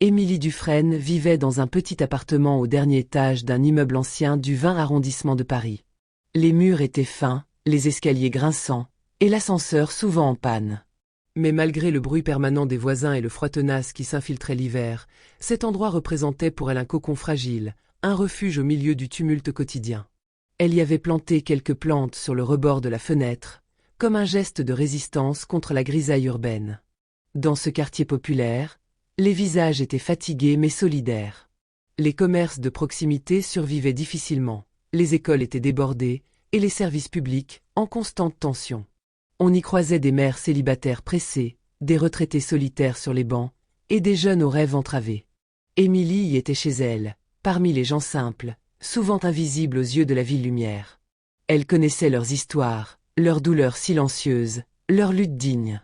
Émilie Dufresne vivait dans un petit appartement au dernier étage d'un immeuble ancien du 20 arrondissement de Paris. Les murs étaient fins, les escaliers grinçants, et l'ascenseur souvent en panne. Mais malgré le bruit permanent des voisins et le froid tenace qui s'infiltrait l'hiver, cet endroit représentait pour elle un cocon fragile, un refuge au milieu du tumulte quotidien. Elle y avait planté quelques plantes sur le rebord de la fenêtre, comme un geste de résistance contre la grisaille urbaine. Dans ce quartier populaire, les visages étaient fatigués mais solidaires. Les commerces de proximité survivaient difficilement, les écoles étaient débordées, et les services publics, en constante tension. On y croisait des mères célibataires pressées, des retraités solitaires sur les bancs, et des jeunes aux rêves entravés. Émilie y était chez elle, parmi les gens simples, souvent invisibles aux yeux de la ville-lumière. Elle connaissait leurs histoires, leurs douleurs silencieuses, leurs luttes dignes.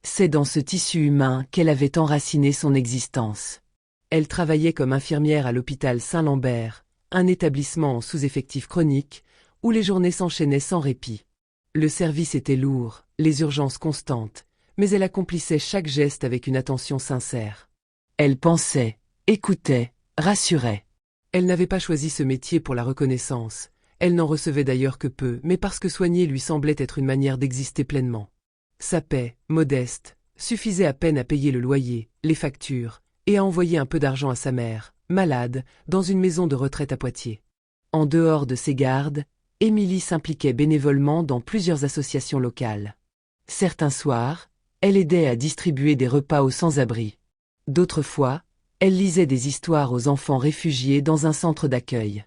C'est dans ce tissu humain qu'elle avait enraciné son existence. Elle travaillait comme infirmière à l'hôpital Saint-Lambert, un établissement en sous-effectif chronique, où les journées s'enchaînaient sans répit. Le service était lourd, les urgences constantes, mais elle accomplissait chaque geste avec une attention sincère. Elle pensait, écoutait, rassurait. Elle n'avait pas choisi ce métier pour la reconnaissance, elle n'en recevait d'ailleurs que peu, mais parce que soigner lui semblait être une manière d'exister pleinement. Sa paie, modeste, suffisait à peine à payer le loyer, les factures, et à envoyer un peu d'argent à sa mère, malade, dans une maison de retraite à Poitiers. En dehors de ses gardes, Émilie s'impliquait bénévolement dans plusieurs associations locales. Certains soirs, elle aidait à distribuer des repas aux sans-abri. D'autres fois, elle lisait des histoires aux enfants réfugiés dans un centre d'accueil.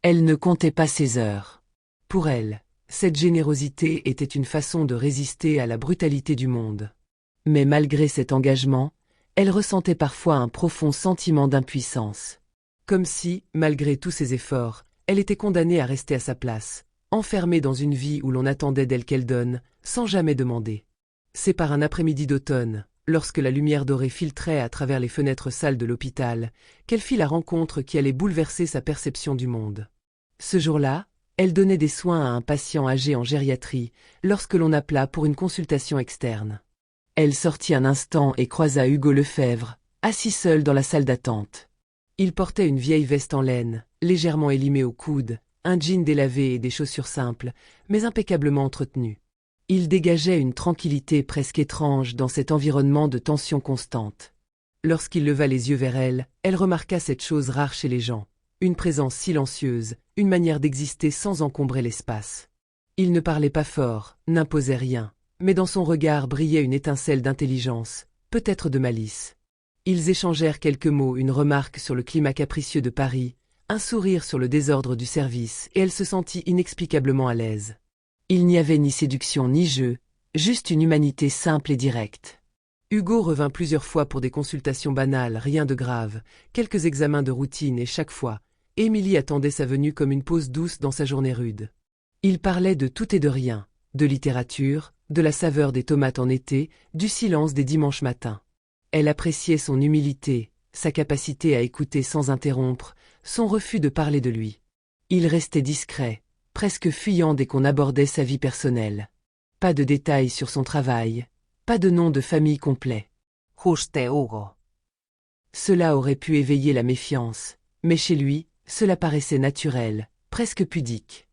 Elle ne comptait pas ses heures. Pour elle, cette générosité était une façon de résister à la brutalité du monde. Mais malgré cet engagement, elle ressentait parfois un profond sentiment d'impuissance. Comme si, malgré tous ses efforts, elle était condamnée à rester à sa place, enfermée dans une vie où l'on attendait d'elle qu'elle donne, sans jamais demander. C'est par un après-midi d'automne, lorsque la lumière dorée filtrait à travers les fenêtres sales de l'hôpital, qu'elle fit la rencontre qui allait bouleverser sa perception du monde. Ce jour-là, elle donnait des soins à un patient âgé en gériatrie, lorsque l'on appela pour une consultation externe. Elle sortit un instant et croisa Hugo Lefebvre, assis seul dans la salle d'attente. Il portait une vieille veste en laine, légèrement élimée au coude, un jean délavé et des chaussures simples, mais impeccablement entretenues. Il dégageait une tranquillité presque étrange dans cet environnement de tension constante. Lorsqu'il leva les yeux vers elle, elle remarqua cette chose rare chez les gens, une présence silencieuse, une manière d'exister sans encombrer l'espace. Il ne parlait pas fort, n'imposait rien, mais dans son regard brillait une étincelle d'intelligence, peut-être de malice. Ils échangèrent quelques mots, une remarque sur le climat capricieux de Paris, un sourire sur le désordre du service, et elle se sentit inexplicablement à l'aise. Il n'y avait ni séduction ni jeu, juste une humanité simple et directe. Hugo revint plusieurs fois pour des consultations banales, rien de grave, quelques examens de routine et chaque fois, Émilie attendait sa venue comme une pause douce dans sa journée rude. Il parlait de tout et de rien, de littérature, de la saveur des tomates en été, du silence des dimanches matins. Elle appréciait son humilité, sa capacité à écouter sans interrompre, son refus de parler de lui. Il restait discret, presque fuyant dès qu'on abordait sa vie personnelle. Pas de détails sur son travail, pas de nom de famille complet. Juste Hugo. Cela aurait pu éveiller la méfiance, mais chez lui, cela paraissait naturel, presque pudique.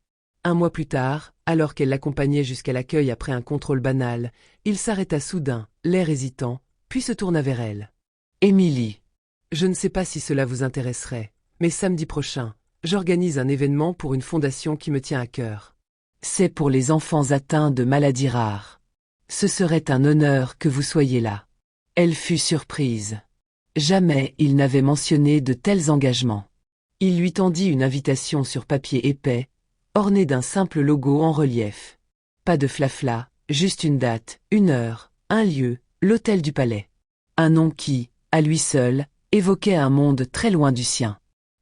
Un mois plus tard, alors qu'elle l'accompagnait jusqu'à l'accueil après un contrôle banal, il s'arrêta soudain, l'air hésitant, puis se tourna vers elle. « Émilie, je ne sais pas si cela vous intéresserait, mais samedi prochain, j'organise un événement pour une fondation qui me tient à cœur. C'est pour les enfants atteints de maladies rares. Ce serait un honneur que vous soyez là. » Elle fut surprise. Jamais il n'avait mentionné de tels engagements. Il lui tendit une invitation sur papier épais, ornée d'un simple logo en relief. Pas de flafla, juste une date, une heure, un lieu, l'hôtel du Palais. Un nom qui, à lui seul, évoquait un monde très loin du sien.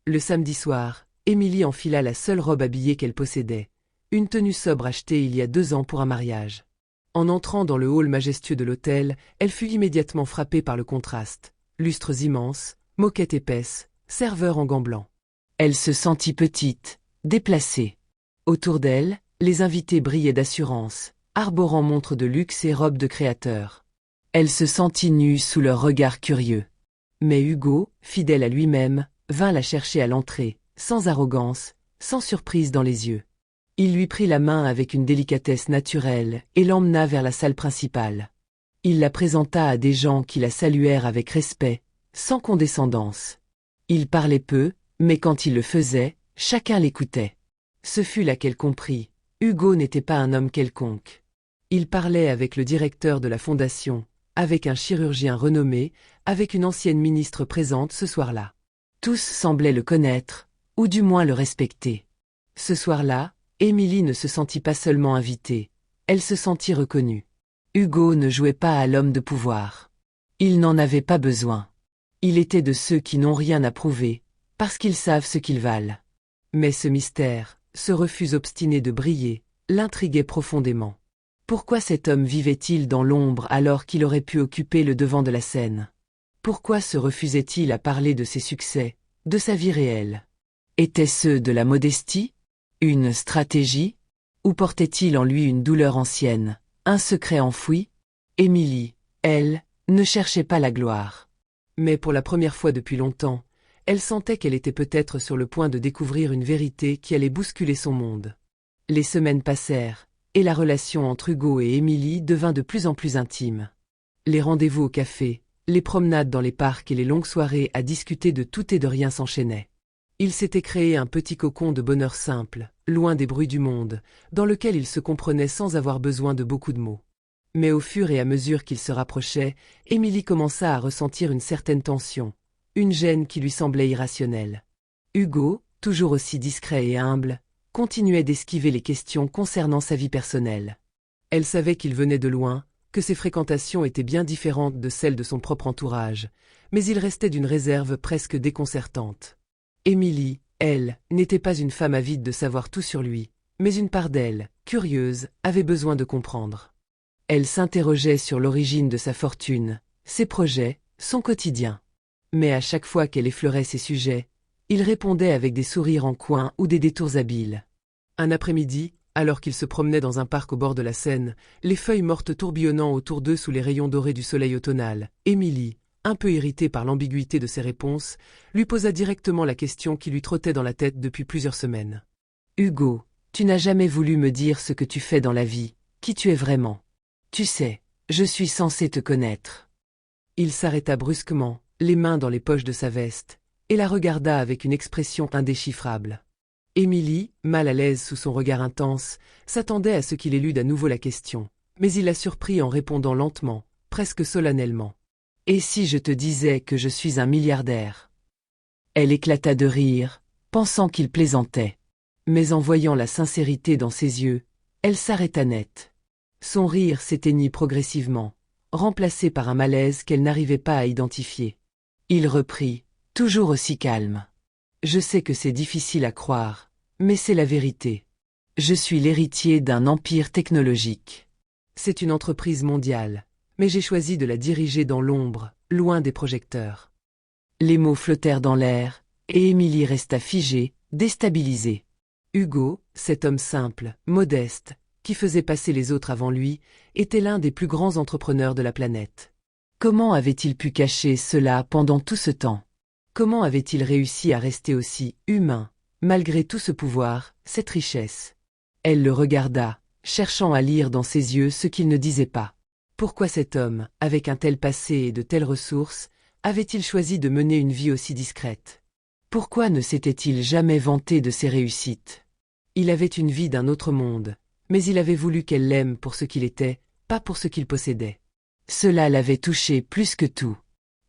Le samedi soir, Émilie enfila la seule robe habillée qu'elle possédait, une tenue sobre achetée il y a 2 ans pour un mariage. En entrant dans le hall majestueux de l'hôtel, elle fut immédiatement frappée par le contraste. Lustres immenses, moquettes épaisses, serveurs en gants blancs. Elle se sentit petite, déplacée. Autour d'elle, les invités brillaient d'assurance, arborant montres de luxe et robes de créateurs. Elle se sentit nue sous leurs regards curieux. Mais Hugo, fidèle à lui-même, vint la chercher à l'entrée, sans arrogance, sans surprise dans les yeux. Il lui prit la main avec une délicatesse naturelle et l'emmena vers la salle principale. Il la présenta à des gens qui la saluèrent avec respect, sans condescendance. Il parlait peu, mais quand il le faisait, chacun l'écoutait. Ce fut là qu'elle comprit. Hugo n'était pas un homme quelconque. Il parlait avec le directeur de la fondation, avec un chirurgien renommé, avec une ancienne ministre présente ce soir-là. Tous semblaient le connaître, ou du moins le respecter. Ce soir-là, Émilie ne se sentit pas seulement invitée, elle se sentit reconnue. Hugo ne jouait pas à l'homme de pouvoir. Il n'en avait pas besoin. Il était de ceux qui n'ont rien à prouver, parce qu'ils savent ce qu'ils valent. Mais ce mystère, ce refus obstiné de briller, l'intriguait profondément. Pourquoi cet homme vivait-il dans l'ombre alors qu'il aurait pu occuper le devant de la scène? Pourquoi se refusait-il à parler de ses succès, de sa vie réelle? Étaient-ce de la modestie? Une stratégie? Ou portait-il en lui une douleur ancienne, un secret enfoui? Émilie, elle, ne cherchait pas la gloire. Mais pour la première fois depuis longtemps, elle sentait qu'elle était peut-être sur le point de découvrir une vérité qui allait bousculer son monde. Les semaines passèrent, et la relation entre Hugo et Émilie devint de plus en plus intime. Les rendez-vous au café, les promenades dans les parcs et les longues soirées à discuter de tout et de rien s'enchaînaient. Il s'était créé un petit cocon de bonheur simple, loin des bruits du monde, dans lequel ils se comprenaient sans avoir besoin de beaucoup de mots. Mais au fur et à mesure qu'ils se rapprochaient, Émilie commença à ressentir une certaine tension, une gêne qui lui semblait irrationnelle. Hugo, toujours aussi discret et humble, continuait d'esquiver les questions concernant sa vie personnelle. Elle savait qu'il venait de loin, que ses fréquentations étaient bien différentes de celles de son propre entourage, mais il restait d'une réserve presque déconcertante. Émilie, elle, n'était pas une femme avide de savoir tout sur lui, mais une part d'elle, curieuse, avait besoin de comprendre. Elle s'interrogeait sur l'origine de sa fortune, ses projets, son quotidien. Mais à chaque fois qu'elle effleurait ces sujets, il répondait avec des sourires en coin ou des détours habiles. Un après-midi, alors qu'ils se promenaient dans un parc au bord de la Seine, les feuilles mortes tourbillonnant autour d'eux sous les rayons dorés du soleil automnal, Émilie, un peu irritée par l'ambiguïté de ses réponses, lui posa directement la question qui lui trottait dans la tête depuis plusieurs semaines. « Hugo, tu n'as jamais voulu me dire ce que tu fais dans la vie, qui tu es vraiment. Tu sais, je suis censé te connaître. » Il s'arrêta brusquement, les mains dans les poches de sa veste, et la regarda avec une expression indéchiffrable. Émilie, mal à l'aise sous son regard intense, s'attendait à ce qu'il éludât à nouveau la question, mais il la surprit en répondant lentement, presque solennellement. « Et si je te disais que je suis un milliardaire ?» Elle éclata de rire, pensant qu'il plaisantait. Mais en voyant la sincérité dans ses yeux, elle s'arrêta net. Son rire s'éteignit progressivement, remplacé par un malaise qu'elle n'arrivait pas à identifier. Il reprit, toujours aussi calme. « Je sais que c'est difficile à croire, mais c'est la vérité. Je suis l'héritier d'un empire technologique. C'est une entreprise mondiale, mais j'ai choisi de la diriger dans l'ombre, loin des projecteurs. » Les mots flottèrent dans l'air, et Émilie resta figée, déstabilisée. Hugo, cet homme simple, modeste, qui faisait passer les autres avant lui, était l'un des plus grands entrepreneurs de la planète. Comment avait-il pu cacher cela pendant tout ce temps? Comment avait-il réussi à rester aussi humain, malgré tout ce pouvoir, cette richesse? Elle le regarda, cherchant à lire dans ses yeux ce qu'il ne disait pas. Pourquoi cet homme, avec un tel passé et de telles ressources, avait-il choisi de mener une vie aussi discrète? Pourquoi ne s'était-il jamais vanté de ses réussites? Il avait une vie d'un autre monde, mais il avait voulu qu'elle l'aime pour ce qu'il était, pas pour ce qu'il possédait. Cela l'avait touché plus que tout.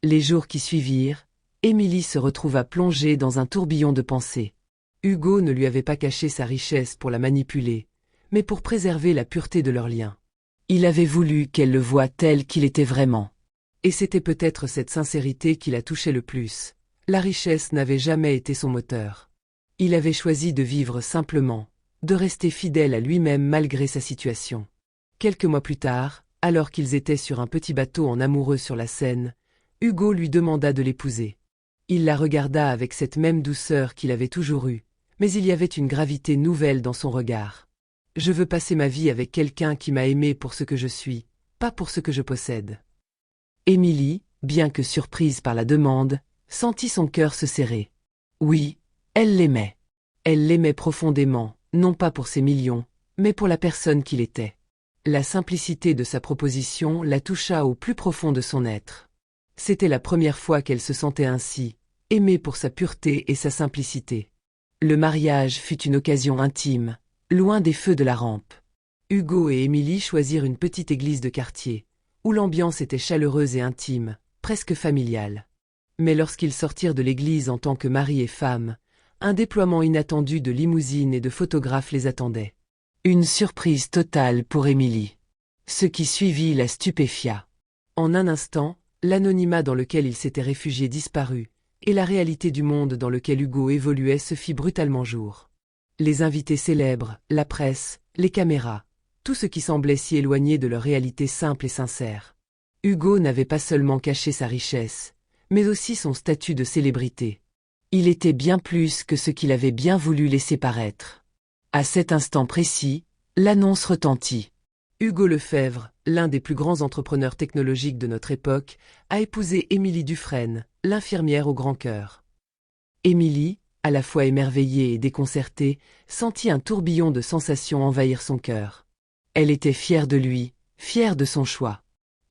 Les jours qui suivirent, Émilie se retrouva plongée dans un tourbillon de pensées. Hugo ne lui avait pas caché sa richesse pour la manipuler, mais pour préserver la pureté de leur lien. Il avait voulu qu'elle le voie tel qu'il était vraiment. Et c'était peut-être cette sincérité qui la touchait le plus. La richesse n'avait jamais été son moteur. Il avait choisi de vivre simplement, de rester fidèle à lui-même malgré sa situation. Quelques mois plus tard, alors qu'ils étaient sur un petit bateau en amoureux sur la Seine, Hugo lui demanda de l'épouser. Il la regarda avec cette même douceur qu'il avait toujours eue, mais il y avait une gravité nouvelle dans son regard. « Je veux passer ma vie avec quelqu'un qui m'a aimé pour ce que je suis, pas pour ce que je possède. » Émilie, bien que surprise par la demande, sentit son cœur se serrer. Oui, elle l'aimait. Elle l'aimait profondément, non pas pour ses millions, mais pour la personne qu'il était. La simplicité de sa proposition la toucha au plus profond de son être. C'était la première fois qu'elle se sentait ainsi, aimée pour sa pureté et sa simplicité. Le mariage fut une occasion intime, loin des feux de la rampe. Hugo et Émilie choisirent une petite église de quartier, où l'ambiance était chaleureuse et intime, presque familiale. Mais lorsqu'ils sortirent de l'église en tant que mari et femme, un déploiement inattendu de limousines et de photographes les attendait. Une surprise totale pour Émilie. Ce qui suivit la stupéfia. En un instant, l'anonymat dans lequel il s'était réfugié disparut, et la réalité du monde dans lequel Hugo évoluait se fit brutalement jour. Les invités célèbres, la presse, les caméras, tout ce qui semblait si éloigné de leur réalité simple et sincère. Hugo n'avait pas seulement caché sa richesse, mais aussi son statut de célébrité. Il était bien plus que ce qu'il avait bien voulu laisser paraître. À cet instant précis, l'annonce retentit. Hugo Lefebvre, l'un des plus grands entrepreneurs technologiques de notre époque, a épousé Émilie Dufresne, l'infirmière au grand cœur. Émilie, à la fois émerveillée et déconcertée, sentit un tourbillon de sensations envahir son cœur. Elle était fière de lui, fière de son choix.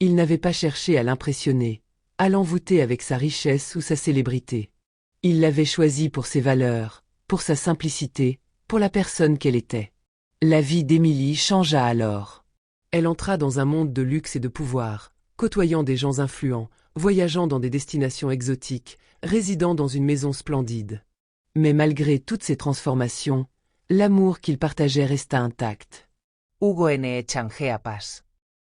Il n'avait pas cherché à l'impressionner, à l'envoûter avec sa richesse ou sa célébrité. Il l'avait choisie pour ses valeurs, pour sa simplicité, pour la personne qu'elle était. La vie d'Émilie changea alors. Elle entra dans un monde de luxe et de pouvoir, côtoyant des gens influents, voyageant dans des destinations exotiques, résidant dans une maison splendide. Mais malgré toutes ces transformations, l'amour qu'ils partageaient resta intact. Hugo N. Changeapas.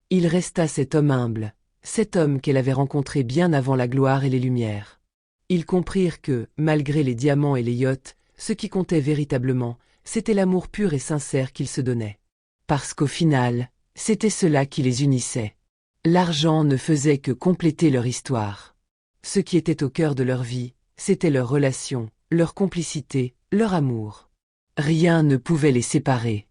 Il resta cet homme humble, cet homme qu'elle avait rencontré bien avant la gloire et les lumières. Ils comprirent que, malgré les diamants et les yachts, ce qui comptait véritablement, c'était l'amour pur et sincère qu'ils se donnaient. Parce qu'au final, c'était cela qui les unissait. L'argent ne faisait que compléter leur histoire. Ce qui était au cœur de leur vie, c'était leur relation, leur complicité, leur amour. Rien ne pouvait les séparer.